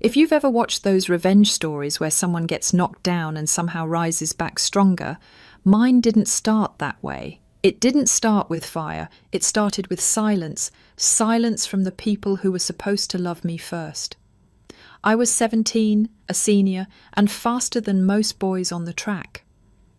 If you've ever watched those revenge stories where someone gets knocked down and somehow rises back stronger, mine didn't start that way. It didn't start with fire. It started with silence. Silence from the people who were supposed to love me first. I was 17, a senior, and faster than most boys on the track.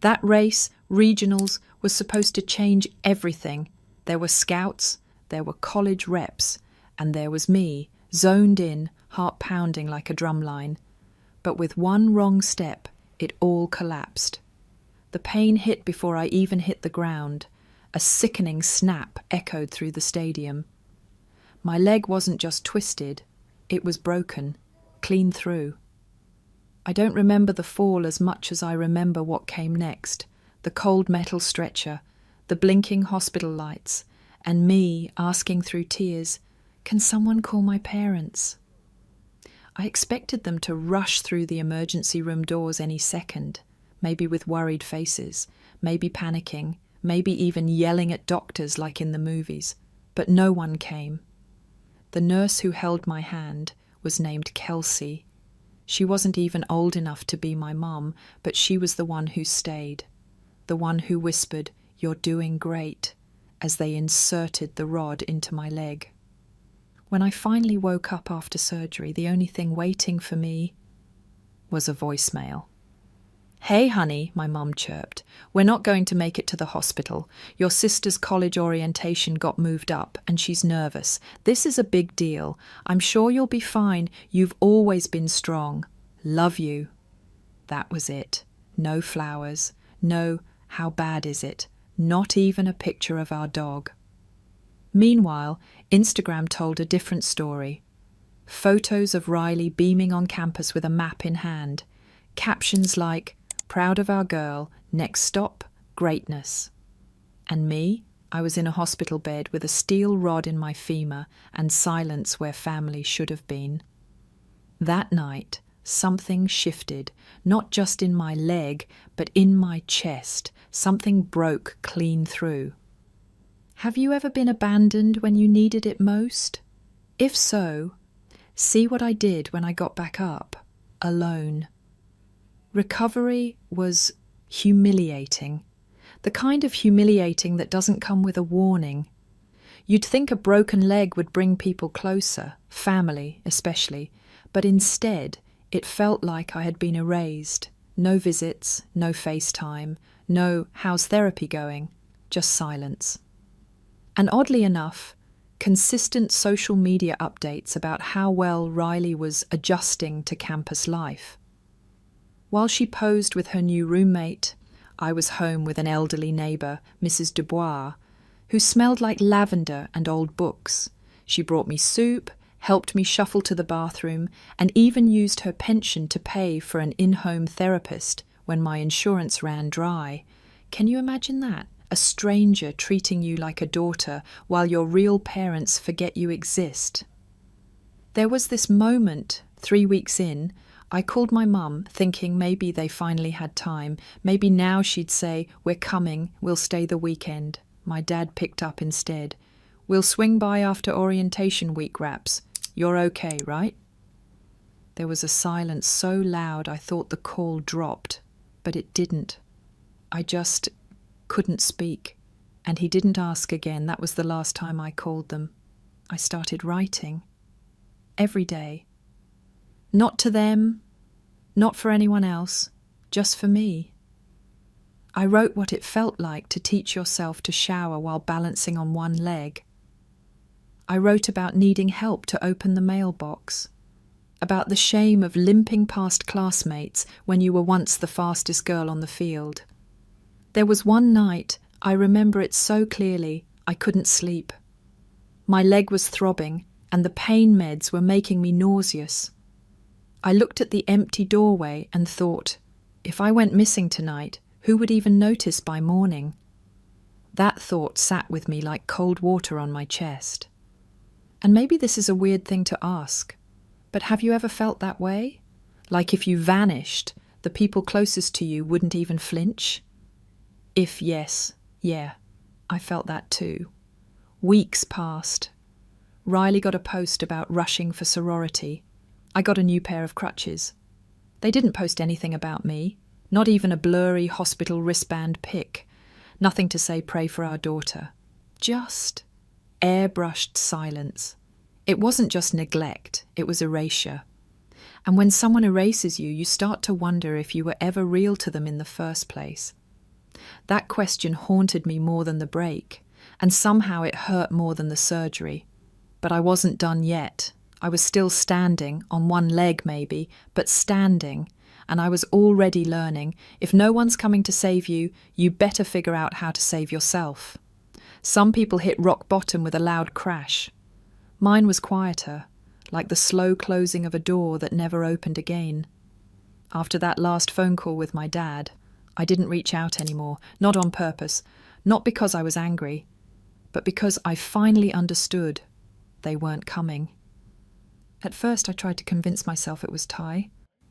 That race, regionals, was supposed to change everything. There were scouts, there were college reps, and there was me, zoned in, heart pounding like a drumline. But with one wrong step, it all collapsed. The pain hit before I even hit the ground. A sickening snap echoed through the stadium. My leg wasn't just twisted, it was broken, clean through. I don't remember the fall as much as I remember what came next. The cold metal stretcher, the blinking hospital lights, and me asking through tears, "Can someone call my parents?" I expected them to rush through the emergency room doors any second, maybe with worried faces, maybe panicking, maybe even yelling at doctors like in the movies, but no one came. The nurse who held my hand was named Kelsey. She wasn't even old enough to be my mum, but she was the one who stayed, the one who whispered, "You're doing great," as they inserted the rod into my leg. When I finally woke up after surgery, the only thing waiting for me was a voicemail. "Hey, honey," my mum chirped. "We're not going to make it to the hospital. Your sister's college orientation got moved up, and she's nervous. This is a big deal. I'm sure you'll be fine. You've always been strong. Love you." That was it. No flowers. No, "How bad is it?" Not even a picture of our dog. Meanwhile, Instagram told a different story. Photos of Riley beaming on campus with a map in hand. Captions like, "Proud of our girl, next stop, greatness." And me, I was in a hospital bed with a steel rod in my femur and silence where family should have been. That night, something shifted, not just in my leg, but in my chest. Something broke clean through. Have you ever been abandoned when you needed it most? If so, see what I did when I got back up, alone. Recovery was humiliating. The kind of humiliating that doesn't come with a warning. You'd think a broken leg would bring people closer, family especially, but instead it felt like I had been erased. No visits, no FaceTime, no "how's therapy going?" Just silence. And oddly enough, consistent social media updates about how well Riley was adjusting to campus life. While she posed with her new roommate, I was home with an elderly neighbour, Mrs. Dubois, who smelled like lavender and old books. She brought me soup, helped me shuffle to the bathroom, and even used her pension to pay for an in-home therapist when my insurance ran dry. Can you imagine that? A stranger treating you like a daughter while your real parents forget you exist. There was this moment, 3 weeks in, I called my mum, thinking maybe they finally had time. Maybe now she'd say, "We're coming, we'll stay the weekend." My dad picked up instead. "We'll swing by after orientation week wraps. You're okay, right?" There was a silence so loud I thought the call dropped, but it didn't. I just couldn't speak, and he didn't ask again. That was the last time I called them. I started writing. Every day. Not to them, not for anyone else, just for me. I wrote what it felt like to teach yourself to shower while balancing on one leg. I wrote about needing help to open the mailbox, about the shame of limping past classmates when you were once the fastest girl on the field. There was one night, I remember it so clearly, I couldn't sleep. My leg was throbbing, and the pain meds were making me nauseous. I looked at the empty doorway and thought, if I went missing tonight, who would even notice by morning? That thought sat with me like cold water on my chest. And maybe this is a weird thing to ask, but have you ever felt that way? Like if you vanished, the people closest to you wouldn't even flinch? If yes, yeah, I felt that too. Weeks passed. Riley got a post about rushing for sorority. I got a new pair of crutches. They didn't post anything about me, not even a blurry hospital wristband pic. Nothing to say pray for our daughter. Just airbrushed silence. It wasn't just neglect, it was erasure. And when someone erases you, you start to wonder if you were ever real to them in the first place. That question haunted me more than the break, and somehow it hurt more than the surgery. But I wasn't done yet. I was still standing, on one leg maybe, but standing, and I was already learning, if no one's coming to save you, you better figure out how to save yourself. Some people hit rock bottom with a loud crash. Mine was quieter, like the slow closing of a door that never opened again. After that last phone call with my dad, I didn't reach out anymore, not on purpose, not because I was angry, but because I finally understood they weren't coming. At first I tried to convince myself it was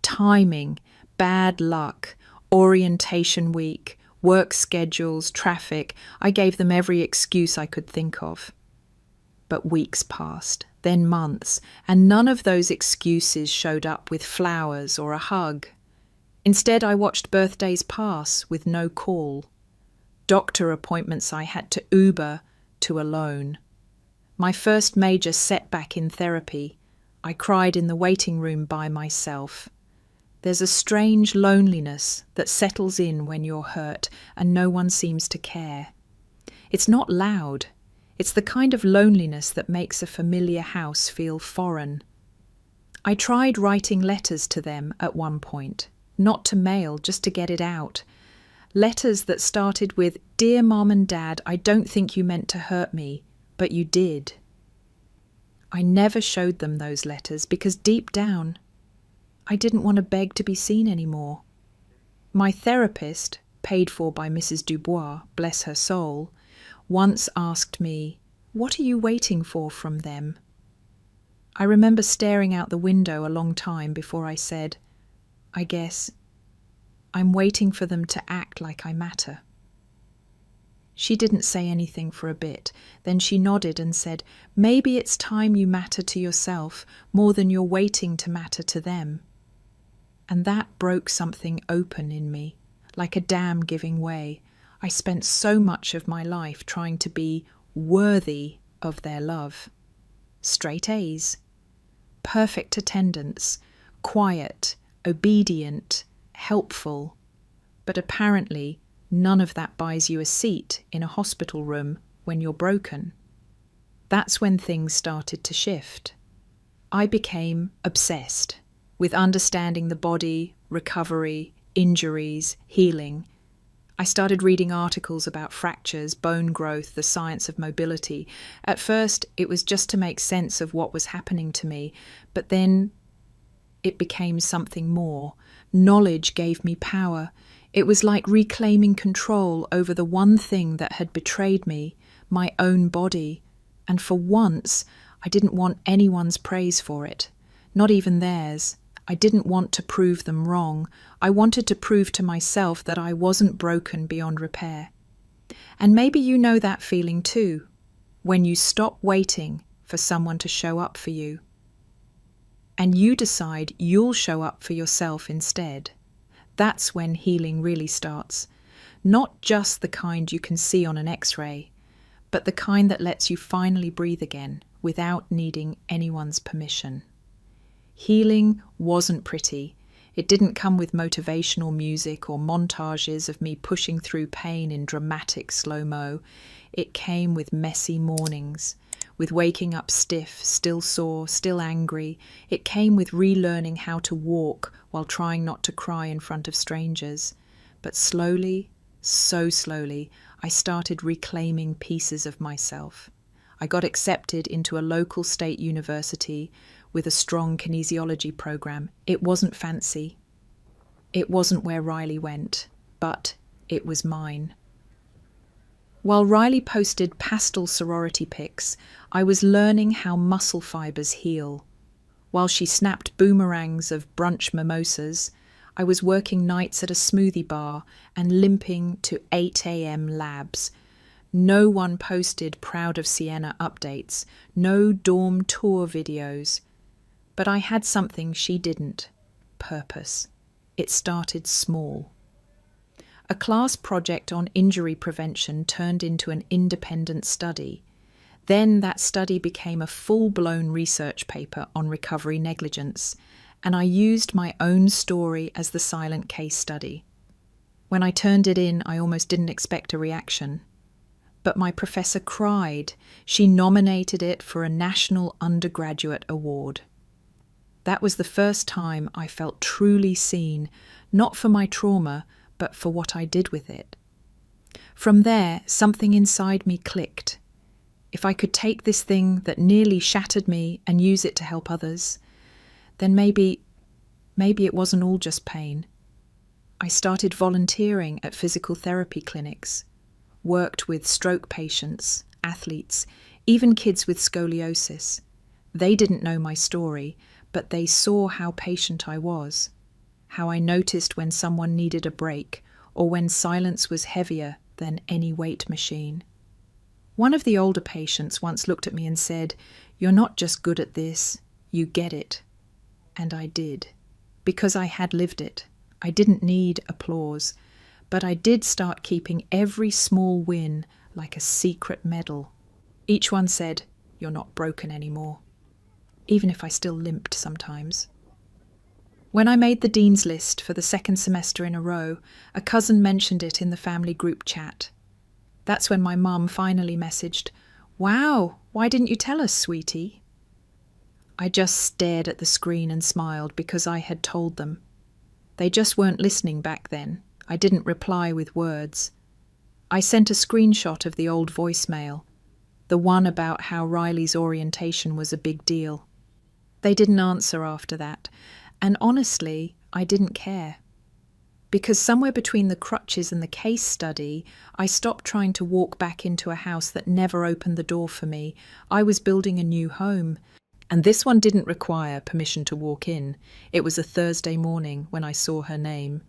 timing, bad luck, orientation week, work schedules, traffic. I gave them every excuse I could think of. But weeks passed, then months, and none of those excuses showed up with flowers or a hug. Instead, I watched birthdays pass with no call. Doctor appointments I had to Uber to alone. My first major setback in therapy, I cried in the waiting room by myself. There's a strange loneliness that settles in when you're hurt and no one seems to care. It's not loud. It's the kind of loneliness that makes a familiar house feel foreign. I tried writing letters to them at one point, not to mail, just to get it out. Letters that started with, "Dear Mom and Dad, I don't think you meant to hurt me, but you did." I never showed them those letters because deep down, I didn't want to beg to be seen anymore. My therapist, paid for by Mrs. Dubois, bless her soul, once asked me, "What are you waiting for from them?" I remember staring out the window a long time before I said, "I guess I'm waiting for them to act like I matter." She didn't say anything for a bit. Then she nodded and said, "Maybe it's time you matter to yourself more than you're waiting to matter to them." And that broke something open in me, like a dam giving way. I spent so much of my life trying to be worthy of their love. Straight A's, perfect attendance, quiet, obedient, helpful. But apparently, none of that buys you a seat in a hospital room when you're broken. That's when things started to shift. I became obsessed with understanding the body, recovery, injuries, healing. I started reading articles about fractures, bone growth, the science of mobility. At first, it was just to make sense of what was happening to me, but then it became something more. Knowledge gave me power. It was like reclaiming control over the one thing that had betrayed me, my own body. And for once, I didn't want anyone's praise for it, not even theirs. I didn't want to prove them wrong. I wanted to prove to myself that I wasn't broken beyond repair. And maybe you know that feeling too, when you stop waiting for someone to show up for you, and you decide you'll show up for yourself instead. That's when healing really starts. Not just the kind you can see on an X-ray, but the kind that lets you finally breathe again without needing anyone's permission. Healing wasn't pretty. It didn't come with motivational music or montages of me pushing through pain in dramatic slow-mo. It came with messy mornings, with waking up stiff, still sore, still angry. It came with relearning how to walk while trying not to cry in front of strangers. But slowly, so slowly, I started reclaiming pieces of myself. I got accepted into a local state university with a strong kinesiology program. It wasn't fancy. It wasn't where Riley went, but it was mine. While Riley posted pastel sorority pics, I was learning how muscle fibers heal. While she snapped boomerangs of brunch mimosas, I was working nights at a smoothie bar and limping to 8 a.m. labs. No one posted Proud of Sienna updates, no dorm tour videos. But I had something she didn't: purpose. It started small. A class project on injury prevention turned into an independent study. Then that study became a full-blown research paper on recovery negligence, and I used my own story as the silent case study. When I turned it in, I almost didn't expect a reaction. But my professor cried. She nominated it for a national undergraduate award. That was the first time I felt truly seen, not for my trauma, but for what I did with it. From there, something inside me clicked. If I could take this thing that nearly shattered me and use it to help others, then maybe it wasn't all just pain. I started volunteering at physical therapy clinics, worked with stroke patients, athletes, even kids with scoliosis. They didn't know my story, but they saw how patient I was, how I noticed when someone needed a break or when silence was heavier than any weight machine. One of the older patients once looked at me and said, "You're not just good at this, you get it." And I did, because I had lived it. I didn't need applause, but I did start keeping every small win like a secret medal. Each one said, "You're not broken anymore," even if I still limped sometimes. When I made the dean's list for the second semester in a row, a cousin mentioned it in the family group chat. That's when my mum finally messaged, "Wow, why didn't you tell us, sweetie?" I just stared at the screen and smiled because I had told them. They just weren't listening back then. I didn't reply with words. I sent a screenshot of the old voicemail, the one about how Riley's orientation was a big deal. They didn't answer after that, and honestly, I didn't care. Because somewhere between the crutches and the case study, I stopped trying to walk back into a house that never opened the door for me. I was building a new home. And this one didn't require permission to walk in. It was a Thursday morning when I saw her name.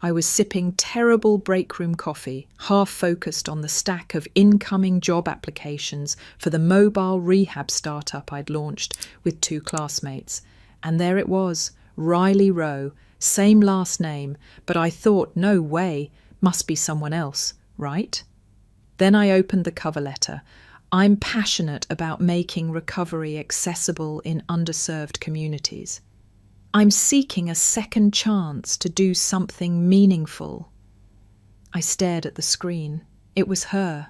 I was sipping terrible break room coffee, half focused on the stack of incoming job applications for the mobile rehab startup I'd launched with 2 classmates. And there it was, Riley Rowe, same last name, but I thought, no way, must be someone else, right? Then I opened the cover letter. I'm passionate about making recovery accessible in underserved communities. I'm seeking a second chance to do something meaningful. I stared at the screen. It was her,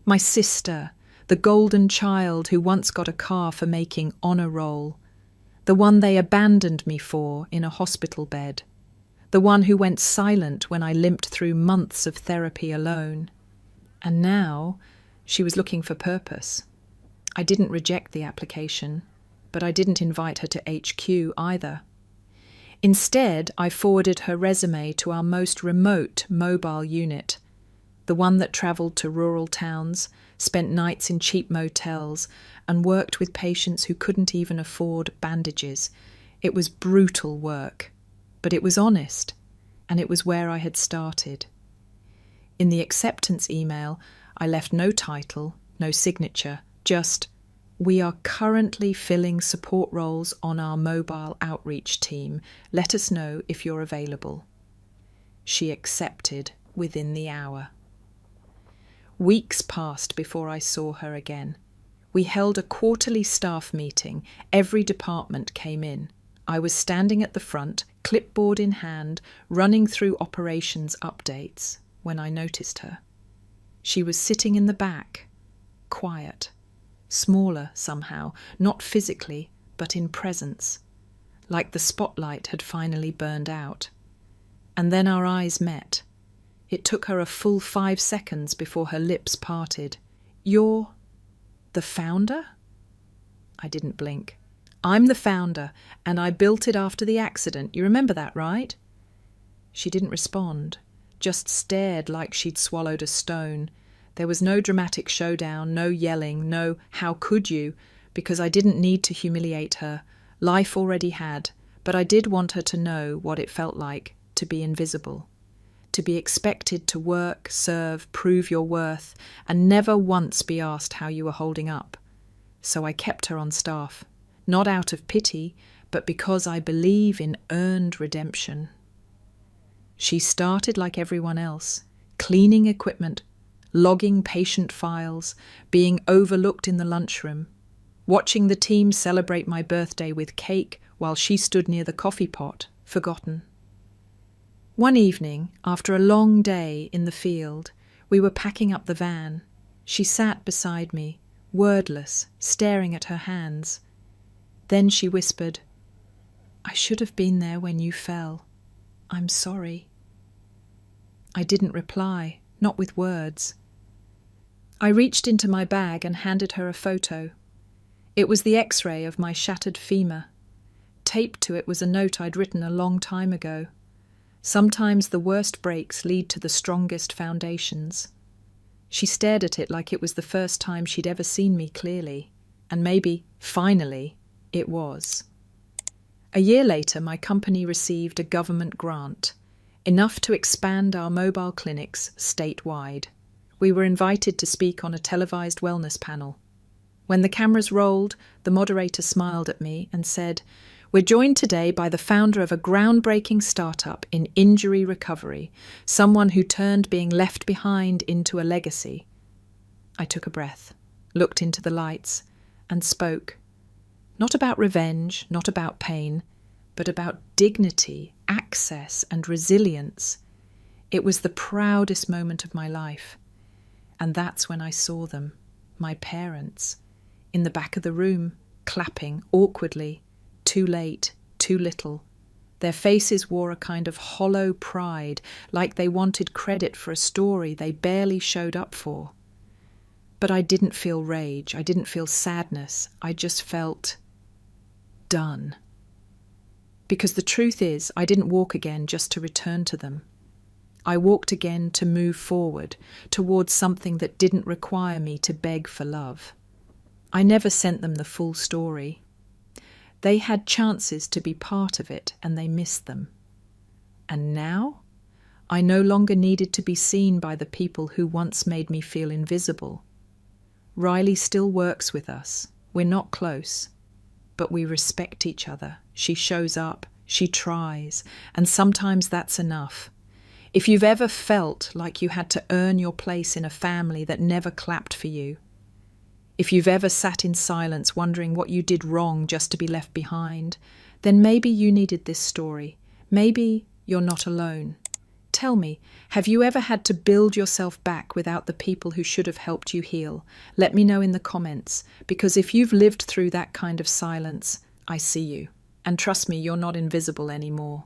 my sister, the golden child who once got a car for making honor roll, the one they abandoned me for in a hospital bed, the one who went silent when I limped through months of therapy alone. And now she was looking for purpose. I didn't reject the application, but I didn't invite her to HQ either. Instead, I forwarded her resume to our most remote mobile unit, the one that travelled to rural towns, spent nights in cheap motels, and worked with patients who couldn't even afford bandages. It was brutal work, but it was honest, and it was where I had started. In the acceptance email, I left no title, no signature, just, "We are currently filling support roles on our mobile outreach team. Let us know if you're available." She accepted within the hour. Weeks passed before I saw her again. We held a quarterly staff meeting. Every department came in. I was standing at the front, clipboard in hand, running through operations updates, when I noticed her. She was sitting in the back, quiet, smaller somehow, not physically, but in presence, like the spotlight had finally burned out. And then our eyes met. It took her a full 5 seconds before her lips parted. "You're the founder?" I didn't blink. "I'm the founder, and I built it after the accident. You remember that, right?" She didn't respond, just stared like she'd swallowed a stone. There was no dramatic showdown, no yelling, no "how could you," because I didn't need to humiliate her. Life already had, but I did want her to know what it felt like to be invisible, to be expected to work, serve, prove your worth, and never once be asked how you were holding up. So I kept her on staff. not out of pity, but because I believe in earned redemption. She started like everyone else, cleaning equipment, logging patient files, being overlooked in the lunchroom, watching the team celebrate my birthday with cake while she stood near the coffee pot, forgotten. One evening, after a long day in the field, we were packing up the van. She sat beside me, wordless, staring at her hands. Then she whispered, "I should have been there when you fell. I'm sorry." I didn't reply, not with words. I reached into my bag and handed her a photo. It was the X-ray of my shattered femur. Taped to it was a note I'd written a long time ago. Sometimes the worst breaks lead to the strongest foundations. She stared at it like it was the first time she'd ever seen me clearly, and maybe, finally, it was. A year later, my company received a government grant, enough to expand our mobile clinics statewide. We were invited to speak on a televised wellness panel. When the cameras rolled, the moderator smiled at me and said, "We're joined today by the founder of a groundbreaking startup in injury recovery, someone who turned being left behind into a legacy." I took a breath, looked into the lights, and spoke. Not about revenge, not about pain, but about dignity, access, and resilience. It was the proudest moment of my life. And that's when I saw them, my parents, in the back of the room, clapping awkwardly, too late, too little. Their faces wore a kind of hollow pride, like they wanted credit for a story they barely showed up for. But I didn't feel rage, I didn't feel sadness, I just felt done. Because the truth is, I didn't walk again just to return to them. I walked again to move forward, towards something that didn't require me to beg for love. I never sent them the full story. They had chances to be part of it, and they missed them. And now, I no longer needed to be seen by the people who once made me feel invisible. Riley still works with us. We're not close, but we respect each other. She shows up, she tries, and sometimes that's enough. If you've ever felt like you had to earn your place in a family that never clapped for you, if you've ever sat in silence wondering what you did wrong just to be left behind, then maybe you needed this story. Maybe you're not alone. Tell me, have you ever had to build yourself back without the people who should have helped you heal? Let me know in the comments, because if you've lived through that kind of silence, I see you. And trust me, you're not invisible anymore.